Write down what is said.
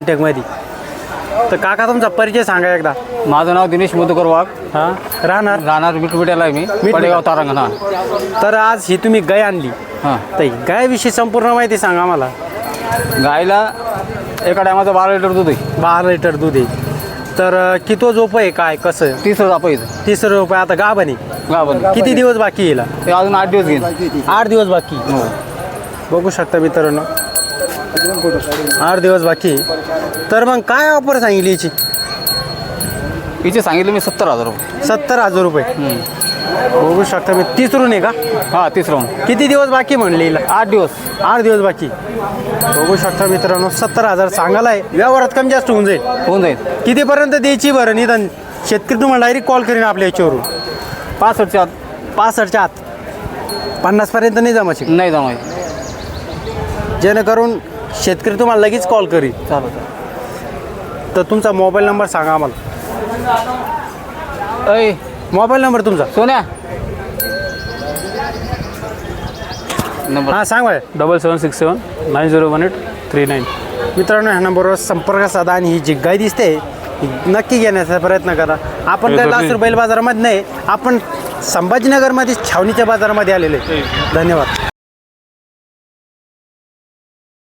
टेकमध्ये. तर काका तुमचा परिचय सांगा एकदा. माझं नाव दिनेश मधुकर वाघ. हां राहणार मिठविट्याला आहे मी, पडेगाव तारांगण. हां. तर आज ही तुम्ही गाय आणली. हां. तर गायविषयी संपूर्ण माहिती सांगा आम्हाला. गायला एका टायमाचं 12 लिटर दूध आहे. 12 लिटर दूध आहे. तर किती झोप आहे काय कसं. 30 जापायचं 30 रुपये. आता गाभण आहे. गाभण. किती दिवस बाकी येईल. ते अजून 8 दिवस घेईन. 8 दिवस बाकी. हो. बघू शकता मित्रांनो 8 दिवस बाकी. तर मग काय ऑफर सांगितली याची. हिचे सांगितलं मी 70,000 रुपये. 70,000 रुपये. बघू शकता मी 30 रून आहे का. हां 30 राऊंड. किती दिवस बाकी म्हणले हिला. 8 दिवस. 8 दिवस बाकी. बघू शकता मित्रांनो 70,000 सांगायला आहे. व्यवहारात कमी जास्त होऊन जाईल. होऊन जाईल. कितीपर्यंत द्यायची बरं निदान. शेतकरी तुम्हाला डायरेक्ट कॉल करीन आपल्या याच्यावरून. 65च्या आत. 65च्या आत. 50पर्यंत नाही जमायची. नाही जमायचं. जेणेकरून शेतकरी तुम्हाला लगेच कॉल करीन. चालू. तर तुमचा मोबाईल नंबर सांगा आम्हाला. अय मोबाईल नंबर तुमचा. सोन्या नंबर. हां सांग बाय. 7767 901839. मित्रांनो ह्या नंबरवर संपर्क साधा आणि ही जी गाय दिसते ही नक्की घेण्याचा प्रयत्न करा. आपण काय लासूर बैल बाजारामध्ये नाही, आपण संभाजीनगरमध्ये छावणीच्या बाजारामध्ये आलेले. धन्यवाद.